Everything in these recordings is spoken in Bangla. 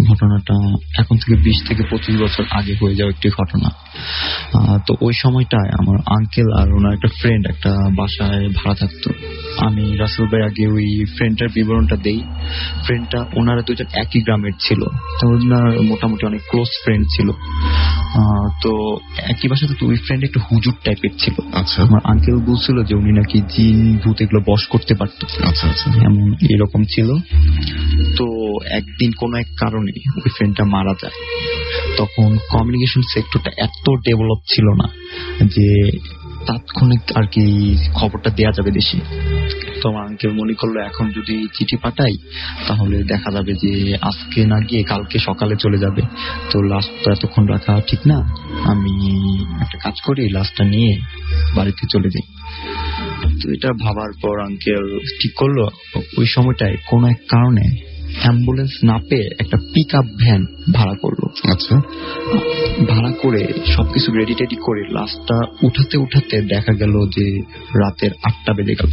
ঘটনাটা এখন থেকে 20 থেকে 25 বছর আগে হয়ে যাওয়া একটি ঘটনা। তো ওই সময়টায় আমার আঙ্কেল আর ওনার একটা ফ্রেন্ড একটা বাসায় ভাড়া থাকতো। আমি রাসেল ভাই আগে ওই ফ্রেন্ডটার বিবরণটা দেই। ফ্রেন্ডটা ওনারা দুজন একই গ্রামের ছিল, তো ওনার মোটামুটি অনেক ক্লোজ ফ্রেন্ড ছিল। তো একই বাসাতে তো ওই ফ্রেন্ড একটু হুজুর টাইপের ছিল। আচ্ছা, আমার আঙ্কেল বলছিল যে উনি নাকি জিন ভূত এগুলো বশ করতে পারতো। আচ্ছা আচ্ছা, এমন এরকম ছিল। তো একদিন কোনো এক কারণে ওই ফ্রেন্ডটা মারা যায়। তখন কমিউনিকেশন সেক্টরটা এত ডেভেলপ ছিল না যে তাৎক্ষণিক আর কি খবরটা দেয়া যাবে দেশে। তো আমার আঙ্কেল মনে করলো এখন যদি চিঠি পাঠাই তাহলে দেখা যাবে যে আজকে না গিয়ে কালকে সকালে চলে যাবে, তো লাশটা এতক্ষণ রাখা ঠিক না। আমি একটা কাজ করি, লাশটা নিয়ে বাড়িতে চলে যাই। তো এটা ভাবার পর আঙ্কেল ঠিক করলো ওই সময়টায় কোনো এক কারণে অ্যাম্বুলেন্স না পেয়ে একটা পিক আপ ভ্যান ভাড়া করলো। আচ্ছা, ভাড়া করে সবকিছু রেডি টেডি করে লাশটা উঠাতে উঠাতে দেখা গেল যে রাতের 8টা বেজে গেল।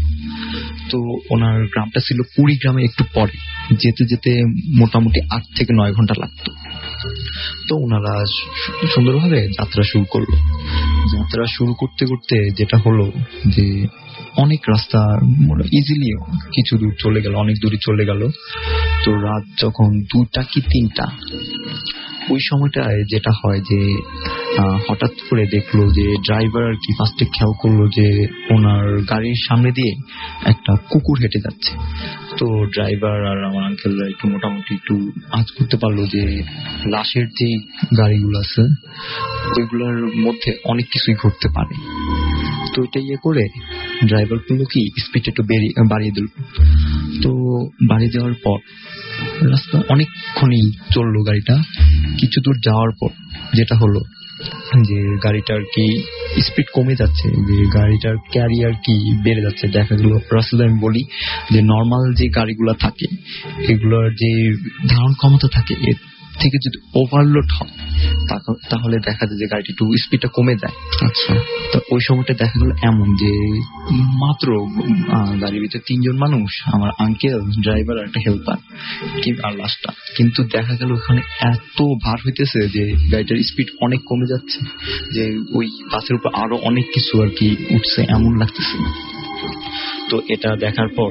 তো ওনার গ্রামটা ছিল কুড়িগ্রামে একটু পরে, যেতে যেতে মোটামুটি 8 থেকে 9 ঘন্টা লাগতো। তো ওনারা সুন্দরভাবে যাত্রা শুরু করলো। যাত্রা শুরু করতে করতে যেটা হলো যে অনেক রাস্তা ইজিলি কিছু দূর চলে গেল, অনেক দূরে চলে গেল। তো রাত যখন 2টা কি 3টা, ওই সময়টায় যেটা হয় যে হঠাৎ করে দেখলো যে ড্রাইভার আর কি ফার্স্টে খেয়াল করলো যে ওনার গাড়ির সামনে দিয়ে একটা কুকুর হেঁটে যাচ্ছে। তো ড্রাইভার আর আমার আঙ্কেলরা একটু মোটামুটি একটু আঁচ করতে পারলো যে লাশের যে গাড়িগুলো আছে ওইগুলোর মধ্যে অনেক কিছুই ঘটতে পারে। তো এটা ইয়ে করে ড্রাইভার করলো কি স্পিড একটু বাড়িয়ে দিল। তো বাড়িয়ে দেওয়ার পর রাস্তা অনেকক্ষণই চললো গাড়িটা। কিছু দূর যাওয়ার পর যেটা হলো যে গাড়িটার কি স্পিড কমে যাচ্ছে, যে গাড়িটার ক্যারিয়ার কি বেড়ে যাচ্ছে। দেখা গেল রাস্তায় আমি বলি যে নর্মাল যে গাড়িগুলো থাকে এগুলোর যে ধারণ ক্ষমতা থাকে এর থেকে যদি ওভারলোড হয় তাহলে দেখা যায় যে গাড়িটি একটু স্পিডটা কমে যায়। আচ্ছা, তো ওই সময়টা দেখা গেল এমন যে মাত্র গাড়ির ভিতরে 3 জন মানুষ, আমার আঙ্কেল, ড্রাইভার আর একটা হেল্পার আর লাস্টটা। কিন্তু দেখা গেল ওখানে এত ভার হইতেছে যে গাড়িটার স্পিড অনেক কমে যাচ্ছে, যে ওই বাসের উপর আরো অনেক কিছু আর কি উঠছে এমন লাগতেছে। তো এটা দেখার পর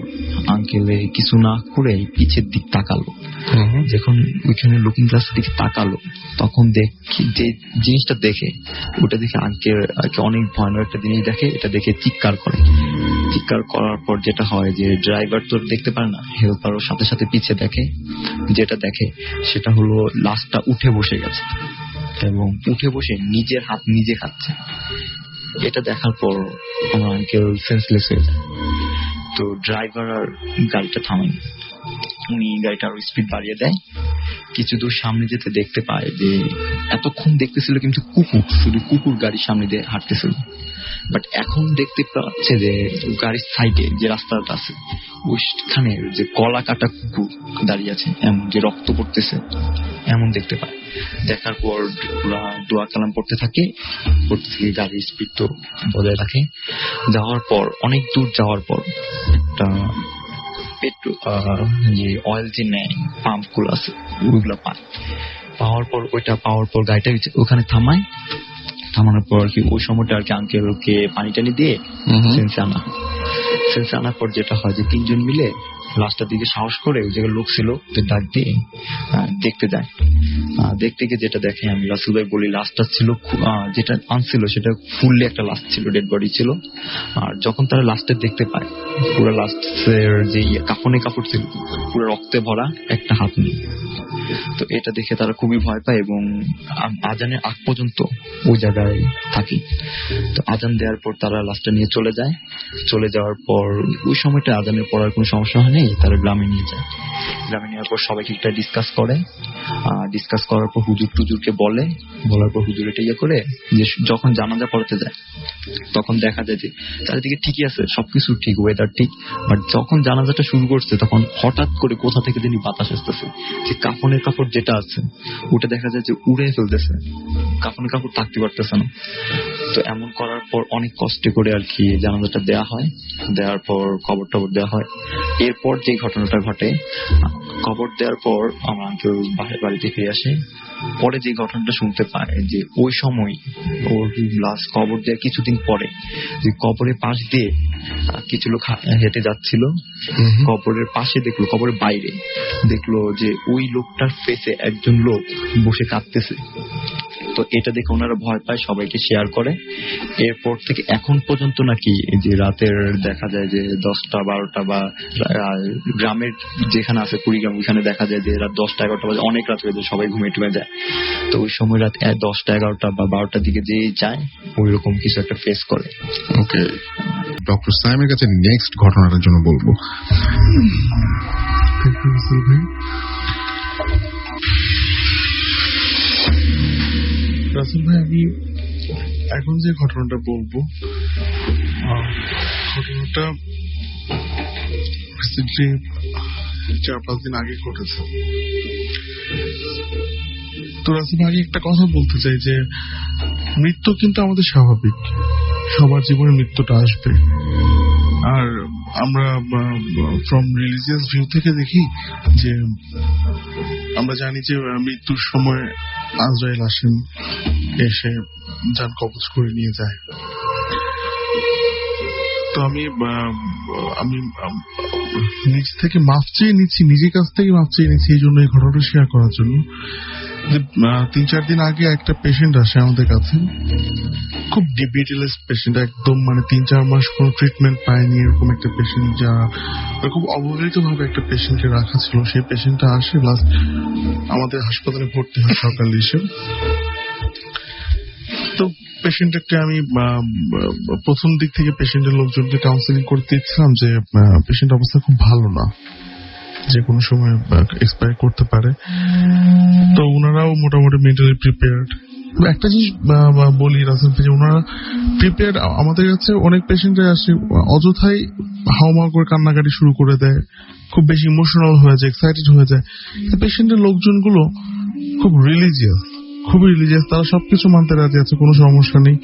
আঙ্কেলে কিছু না করে পিছের দিক তাকালো। যখন ওইখানে লুকিং গ্লাসের দিকে তাকালো তখন দেখি যে জিনিসটা দেখে ওটা দেখে আঙ্কেল অনেক ভয়ানক একটা জিনিস দেখে। এটা দেখে চিৎকার করে। চিৎকার করার পর যেটা হয় যে ড্রাইভার তো দেখতে পারে না, হেল্পারও সাথে সাথে পিছে দেখে। যেটা দেখে সেটা হলো লাশটা উঠে বসে গেছে এবং উঠে বসে নিজের হাত নিজে খাচ্ছে। এটা দেখার পর আমার আঙ্কেল সেন্সলেস হয়ে যায়। তো ড্রাইভার আর গাড়িটা থামায়, উনি গাড়িটা আরো স্পিড বাড়িয়ে দেয়। কিছু দূর সামনে যেতে দেখতে পায় যে এতক্ষণ দেখতেছিল কিন্তু কুকুর, শুধু কুকুর গাড়ির সামনে দিয়ে হাঁটতেছিল। বাট এখন দেখতে পাচ্ছে যে গাড়ির সাইডে যে রাস্তাটা আছে ওইখানে যে গলা কাটা কুকুর দাঁড়িয়ে আছে, এমন যে রক্ত পড়তেছে এমন দেখতে পায়। দেখার পর ওরা দোয়া কালাম পড়তে থাকে, গাড়ির স্পিড তো বজায় রাখে। যাওয়ার পর অনেক দূর যাওয়ার পর একটা যে অয়েল যে নেয় পাম্প গুলো আছে ওইগুলো পায়। পাওয়ার পর গাড়িটা ওখানে থামায়। থামানোর পর কি ওই সময়টা আর কি আঙ্কেলকে পানি টানি দিয়ে সেন্সে আনার পর যেটা হয় যে 3 জন মিলে লাস্টের দিকে সাহস করে ওই জায়গায় লোক ছিল ডাক দিয়ে দেখতে যায়। দেখতে গিয়ে যেটা দেখে আমি রাসেল ভাই বলি লাশটা ছিল যেটা আনছিল সেটা ফুললি একটা লাশ ছিল, ডেড বডি ছিল। আর যখন তারা লাস্টে দেখতে পায় পুরো লাস্টের যে কাপড় ছিল পুরো রক্তে ভরা, একটা হাত নেই। তো এটা দেখে তারা খুবই ভয় পায় এবং আজানের আগ পর্যন্ত ওই জায়গায় থাকি। তো আজান দেওয়ার পর তারা লাশটা নিয়ে চলে যায়। চলে যাওয়ার পর ওই সময়টা আজানের পড়ার কোনো সমস্যা হয়নি, তারা গ্রামে নিয়ে যায়। গ্রামে নেওয়ার পর সবাইকে একটা ডিসকাস করে। ডিসকাস করার পর হুজুর টুজুরকে বলার পর হুজুর এটা ইয়ে করে যে যখন জানাজা পড়াতে যায় তখন দেখা যায় যে চারিদিকে ঠিকই আছে, সবকিছু ঠিক, ওয়েদার ঠিক। বাট যখন জানাজাটা শুরু করছে তখন হঠাৎ করে কোথা থেকে যিনি বাতাস আসতেছে, যে কাফনের কাপড় যেটা আছে ওটা দেখা যায় যে উড়ে ফেলতেছে, কাফনের কাপড় থাকতে পারতেছে না। তো এমন করার পর অনেক কষ্ট করে আর কি জানাজাটা দেওয়া হয়। দেওয়ার পর কবর টবর দেওয়া হয়। এরপর যে ঘটনাটা ঘটে কবর দেওয়ার পর আমার আঙ্কেল বাড়িতে ফিরে আসে। পরে যে ঘটনাটা শুনতে পায় যে ওই সময় ওর লাশ কবর দেওয়ার কিছুদিন পরে যে কবরের পাশ দিয়ে কিছু লোক হেঁটে যাচ্ছিল, কবরের পাশে দেখলো, কবরের বাইরে দেখলো যে ওই লোকটার ফেসে একজন লোক বসে কাঁদতেছে। তো এটা দেখে ওনারা ভয় পায়, সবাইকে শেয়ার করে। এরপর থেকে এখন পর্যন্ত নাকি যে রাতের দেখা যায় যে 10টা-12টা বা গ্রামের যেখানে আছে কুড়িগ্রাম, ওইখানে দেখা যায় যে রাত 10টা-11টা বাজে, অনেক রাত হয়ে যায়, সবাই ঘুমিয়ে টুমে যায়। তো ওই সময় রাত 10টা-11টা বা 12টার দিকে যে যায় ওই রকম কিছু একটা ফেস করে। ওকে, ডক্টর সাইমের কাছে নেক্সট ঘটনাটার জন্য বলবো। রাসেল ভাই, আমি এখন যে ঘটনাটা বলবো, ঘটনাটা রিসেন্টলি 4-5 দিন আগে ঘটেছে। তো রাসেল ভাই, একটা কথা বলতে চাই যে মৃত্যু কিন্তু আমাদের স্বাভাবিক, সবার জীবনে মৃত্যুটা আসবে। আর আমরা ফ্রম রিলিজিয়াস ভিউ থেকে দেখি যে আমরা জানি যে মৃত্যুর সময় আজরাইল আসেন, এসে যান কবজ করে নিয়ে যায়। তো আমি নিজ থেকে মাফ চেয়ে নিচ্ছি, নিজের কাছ থেকে মাফ চেয়ে নিচ্ছি এই জন্য এই ঘটনাটা শেয়ার করার জন্য। 3-4 দিন আগে একটা পেশেন্ট আসে আমাদের কাছে, খুব ডিবিটিলেস পেশেন্ট, একদম 3-4 মাস কোনো ট্রিটমেন্ট পায়নি, এরকম একটা পেশেন্ট, যা খুব অবহেলিত ভাবে একটা পেশেন্টকে রাখা ছিল। সেই পেশেন্টটা আসে, লাস্ট আমাদের হাসপাতালে ভর্তি হয় সকালে এসে। তো পেশেন্টকে আমি প্রথম দিক থেকে পেশেন্টের লোকজনকে কাউন্সিলিং করতে ইচ্ছিলাম যে পেশেন্ট অবস্থা খুব ভালো না, যে কোনো সময় এক্সপায়ার করতে পারে। তো ওনারাও মোটামুটি মেন্টালি প্রিপেয়ার্ড। একটা জিনিস বলি রাসেল, যে ওনারা প্রিপেয়ার্ড। আমাদের কাছে অনেক পেশেন্টরা আসে অযথাই হাওমাও করে কান্নাকাটি শুরু করে দেয়, খুব বেশি ইমোশনাল হয়ে যায়, এক্সাইটেড হয়ে যায়। পেশেন্টের লোকজনগুলো খুব রিলিজিয়াস, খুবই রিলিজিয়াস, তারা সবকিছু মানতে রাজি আছে, কোনো সমস্যা নেই,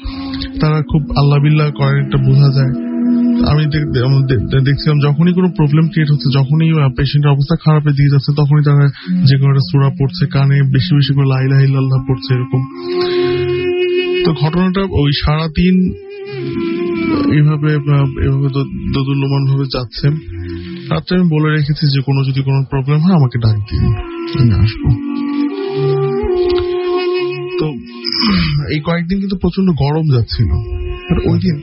তারা খুব আল্লাহ বিল্লাহ করেন, এটা বোঝা যায়। আমি দেখছিলাম যখনই কোনো প্রবলেম ক্রিয়েট হচ্ছে, যখনই পেশেন্টের অবস্থা খারাপের দিকে যাচ্ছে, তখনই তারা যে কোনো একটা সূরা পড়ছে, কানে বেশি বেশি করে লা ইলাহা ইল্লাল্লাহ পড়ছে, এরকম। তো ঘটনাটা ওই সারাদিন এইভাবে দোদুল্যমান ভাবে যাচ্ছে। রাত্রে আমি বলে রেখেছি যে যদি কোনো প্রবলেম হয় আমাকে ডাক দিন, আমি আসবো। তো এই কয়েকদিন কিন্তু প্রচন্ড গরম যাচ্ছিল, ওই দিন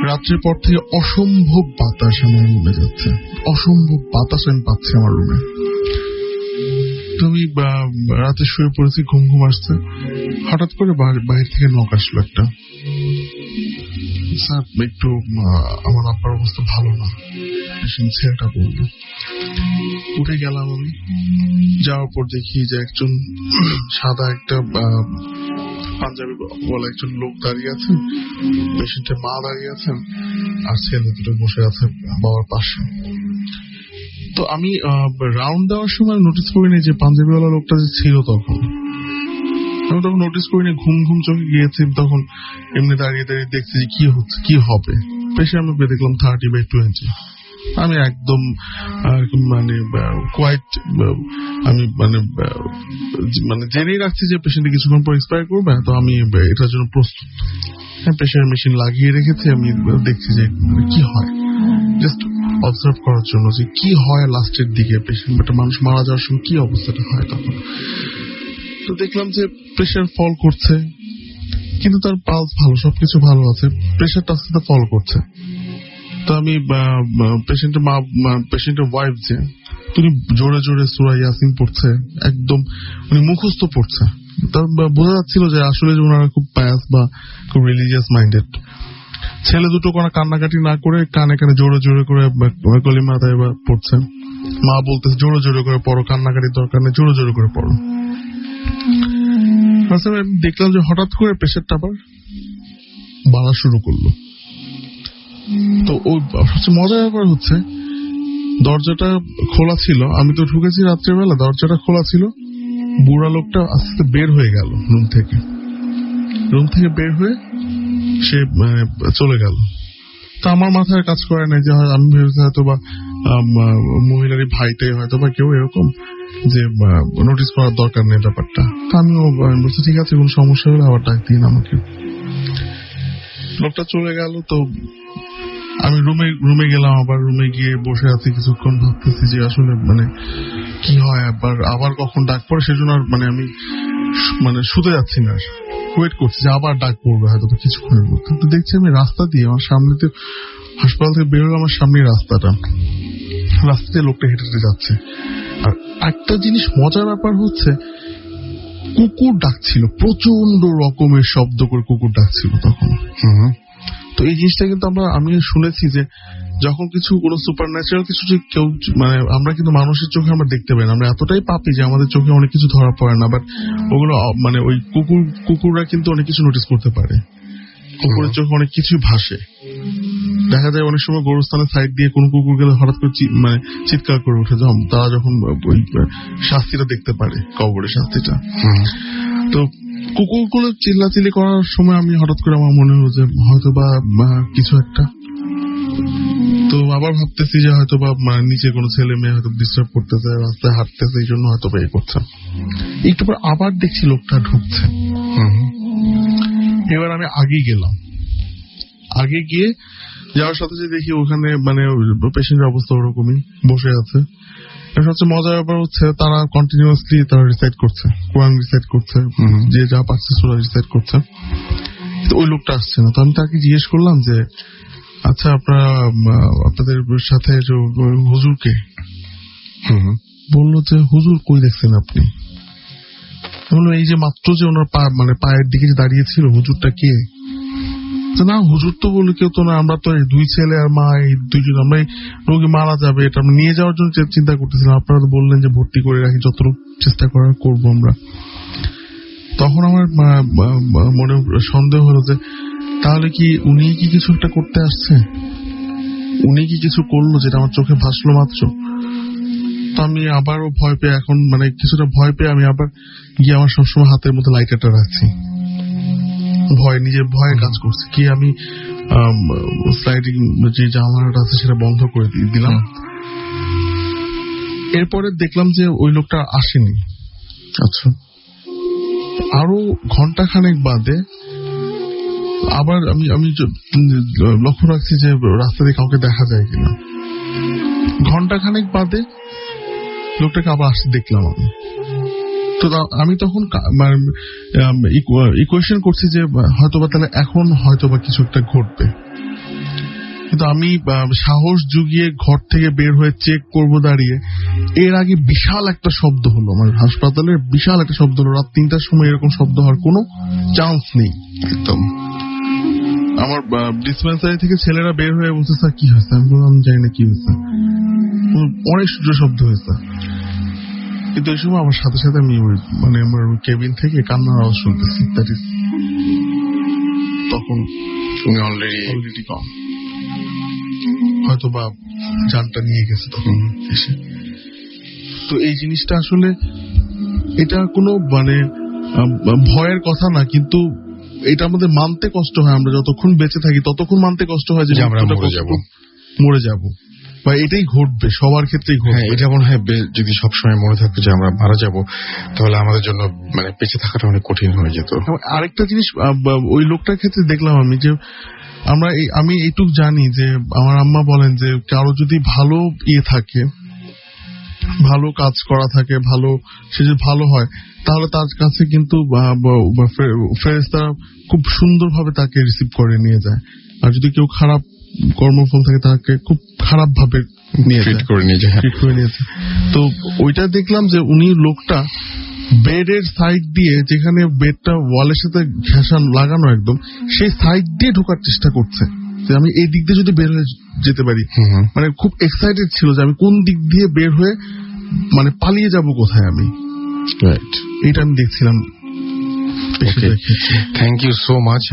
রাত্রের পর থেকে অসম্ভব বাতাস আমার রুমে যাচ্ছে, অসম্ভব বাতাস আমি পাচ্ছি আমার রুমে। তো আমি রাতে শুয়ে পড়েছি, ঘুম ঘুম আসছে, হঠাৎ করে বাইরে থেকে নক আসলো একটা, স্যার একটু আমার আব্বার অবস্থা ভালো না, ছেলেটা বললো। উঠে গেলাম আমি, যাওয়ার পর দেখি যে একজন সাদা একটা পাঞ্জাবি বলা একজন লোক দাঁড়িয়ে আছেন, পেশেন্টের মা দাঁড়িয়ে আছেন, আর ছেলে দুটো বসে আছে বাবার পাশে। তো আমি রাউন্ড দেওয়ার সময় নোটিস করিনি যে পাঞ্জাবিওয়ালা লোকটা যে ছিল, তখন আমি নোটিস করিনি, ঘুম ঘুম চোখে গিয়েছি। তখন এমনি দাঁড়িয়ে দাঁড়িয়ে দেখছি যে কি হচ্ছে, কি হবে। পেশে আমি দেখলাম 30/20। আমি একদম কোয়াইট, আমি জেনেই রাখছি যে পেশেন্ট কিছুক্ষণ পর এক্সপায়ার করবে, তো আমি এটার জন্য প্রস্তুত। প্রেশার মেশিন লাগিয়ে রেখেছি, আমি দেখছি যে কি হয়, জাস্ট অবজার্ভ করার জন্য যে কি হয় লাস্টের দিকে, পেশেন্ট একটা মানুষ মারা যাওয়ার সময় কি অবস্থাটা হয় তখন। তো দেখলাম যে প্রেশার ফল করছে, কিন্তু তার পালস ভালো, সবকিছু ভালো আছে, প্রেশারটা আস্তে আস্তে ফল করছে। তো আমি পেশেন্টের ওয়াইফ যে, তিনি জোরে জোরে সূরা ইয়াসিন পড়ছে, একদম উনি মুখস্থ পড়ছে। তার বোঝা যাচ্ছিল যে আসলে ওনারা খুব পায়াস বা খুব রিলিজিয়াস মাইন্ডেড। ছেলে দুটো কোনো কান্নাকাটি না করে কানে কানে জোরে জোরে করে কলিমা তাইবা পড়ছে। মা বলতেছে জোরে জোরে করে পড়ো, কান্নাকাটির দরকার নেই, জোরে জোরে করে পড়ো। দেখলাম যে হঠাৎ করে প্রেশারটা আবার বাড়া শুরু করলো। তো ওই সবচেয়ে মজার ব্যাপার হচ্ছে, দরজাটা খোলা ছিল, আমি তো ঢুকেছি রাত্রেবেলা, দরজাটা খোলা ছিল, বুড়া লোকটা আস্তে আস্তে বের হয়ে গেল রুম থেকে বের হয়ে সে চলে গেল। তো আমার মাথায় কাজ করে নাই যে আমি ভেবেছি হয়তো বা মহিলারই ভাইটাই হয়তো বা কেউ এরকম যে নোটিস করার দরকার নেই ব্যাপারটা। তা আমিও বলছি ঠিক আছে, কোনো সমস্যা হলে আবার ডাক দিন আমাকে। লোকটা চলে গেল। তো আমি রুমে গেলাম, আবার রুমে গিয়ে বসে আছি কিছুক্ষণ, ভাবতেছি যে আসলে মানে কি হয়, আবার কখন ডাক পড়ে, সেজন্য আর আমি শুতে যাচ্ছি না, ওয়েট করছি যে আবার ডাক পড়বে হয়তো কিছুক্ষণের মধ্যে। কিন্তু দেখছি আমি রাস্তা দিয়ে আমার সামনে, হাসপাতাল থেকে বেরোলে আমার সামনে রাস্তা দিয়ে লোকটা হেঁটে হেঁটে যাচ্ছে। আর একটা জিনিস মজার ব্যাপার হচ্ছে, কুকুর ডাকছিল, প্রচন্ড রকমের শব্দ করে কুকুর ডাকছিল তখন। তো এই জিনিসটা কিন্তু আমি শুনেছি যে যখন কোনো সুপার ন্যাচারাল কিছু যে কেউ আমরা কিন্তু মানুষের চোখে আমরা দেখতে পাই না, আমরা এতটাই পাপি যে আমাদের চোখে অনেক কিছু ধরা পড়ে না, বাট ওগুলো ওই কুকুররা কিন্তু অনেক কিছু নোটিস করতে পারে। কুকুরের চোখে অনেক কিছুই ভাসে। দেখা যায় অনেক সময় গোরস্থানের সাইড দিয়ে কোন কুকুর গেলে হঠাৎ করে চিৎকার করে উঠে, তারা যখন ওই শাস্তিটা দেখতে পারে, কবরের শাস্তিটা। তো কুকুরগুলো চিল্লাচিল্লি করার সময় আমি হঠাৎ করে আমার মনে হলো যে হয়তো বা কিছু একটা। তো আবার ভাবতেছি যে হয়তো বা নিচে কোনো ছেলে মেয়ে হয়তো ডিস্টার্ব করতেছে, রাস্তায় হাঁটতেছে, এই জন্য হয়তো বা এই করছে। একটু পর আবার দেখছি লোকটা ঢুকছে। এবার আমি আগে গেলাম, আগে গিয়ে যাওয়ার সাথে সাথে দেখি ওখানে পেশেন্টের অবস্থা ওরকমই বসে আছে। সবচেয়ে মজার ব্যাপার হচ্ছে তারা কন্টিনিউয়াসলি তারা রিসাইড করছে, কোরআন রিসাইড করছে, যে যা পাচ্ছে সূরা রিসাইড করছে। তো ওই লোকটা আসছে না। তো আমি তাকে জিজ্ঞেস করলাম যে আচ্ছা আপনাদের সাথে হুজুরকে? বললো যে হুজুর কই দেখছেন আপনি? বললো এই যে মাত্র যে ওনার পায়ের দিকে দাঁড়িয়েছিল, হুজুরটা কে? না হুজুর তো বলে কেউ তো না, আমরা তো এই 2 ছেলে আর মা, এই 2জন, আমরা রোগী মারা যাবে এটা নিয়ে যাওয়ার জন্য চিন্তা করতেছিলাম, আপনারা তো বললেন যে ভর্তি করে রাখি, যতটুকু চেষ্টা করার করবো আমরা। তখন আমার মনে সন্দেহ হলো যে তাহলে কি উনি কি কিছু একটা করতে আসছে, উনি কি কিছু করলো যেটা আমার চোখে ভাসলো মাত্র। তো আমি আবারও ভয় পেয়ে, এখন কিছুটা ভয় পেয়ে আমি আবার গিয়ে আমার সবসময় হাতের মধ্যে লাইটারটা রাখছি, নিজের ভয়ে কাজ করছে কি। আমি স্লাইডিং যে জানালাটা আছে সেটা বন্ধ করে দিলাম। এরপরে দেখলাম যে ওই লোকটা আসেনি। আচ্ছা, আরো ঘন্টাখানেক বাদে আবার আমি লক্ষ্য রাখছি যে রাস্তা দিয়ে কাউকে দেখা যায় কিনা। ঘন্টাখানেক বাদে লোকটাকে আবার আসতে দেখলাম আমি। তো আমি তখন ইকুয়েশন করছি যে হয়তোবা তাহলে এখন হয়তোবা কিছু একটা ঘটবে। কিন্তু আমি সাহস জুগিয়ে ঘর থেকে বের হয়ে চেক করবো দাঁড়িয়ে, এর আগে বিশাল একটা শব্দ হলো, আমার হাসপাতালের বিশাল একটা শব্দ হলো। রাত 3টার সময় এরকম শব্দ হওয়ার কোনো চান্স নেই একদম। আমার ডিসপেন্সারি থেকে ছেলেরা বের হয়ে বলছে স্যার কি হয়েছে? আমি বললাম জানি না কি হয়েছে, অনেক শব্দ হয়েছে। কিন্তু এই সময় আমার সাথে সাথে আমি আমার কেবিন থেকে কান্নার আওয়াজ শুনতেছি। তখন তুমি অলরেডি কম, হয়তো বা জানটা নিয়ে গেছে তখন এসে। তো এই জিনিসটা আসলে এটা কোনো ভয়ের কথা না, কিন্তু এটা আমাদের মানতে কষ্ট হয়। আমরা যতক্ষণ বেঁচে থাকি ততক্ষণ মানতে কষ্ট হয় যে আমরা মরে যাব, বা এটাই ঘটবে, সবার ক্ষেত্রেই ঘটবে। এটা মনে হয় যদি সবসময় মনে থাকতো যে আমরা মারা যাব, তাহলে আমাদের জন্য বেঁচে থাকাটা অনেক কঠিন হয়ে যেত। আরেকটা জিনিস ওই লোকটার ক্ষেত্রে দেখলাম আমি, যে আমি এইটুক জানি যে আমার আম্মা বলেন যে কারো যদি ভালো থাকে, ভালো কাজ করা থাকে, সে যদি ভালো হয়, তাহলে তার কাছে কিন্তু ফেরেশতারা খুব সুন্দরভাবে তাকে রিসিভ করে নিয়ে যায়। আর যদি কেউ খারাপ কর্মফল থাকে তাকে খুব খারাপ ভাবে ট্রিট করে নিয়ে যায়। তো ওইটা দেখলাম যে উনি লোকটা বেডের সাইড দিয়ে, যেখানে বেডটা ওয়ালের সাথে ঘেঁষান লাগানো একদম, সেই সাইড দিয়ে ঢোকার চেষ্টা করছে যে আমি এই দিক দিয়ে যদি বের হয়ে যেতে পারি। খুব এক্সাইটেড ছিল যে আমি কোন দিক দিয়ে বের হয়ে পালিয়ে যাব কোথায় আমি। এটা আমি দেখছিলাম। Thank you so much.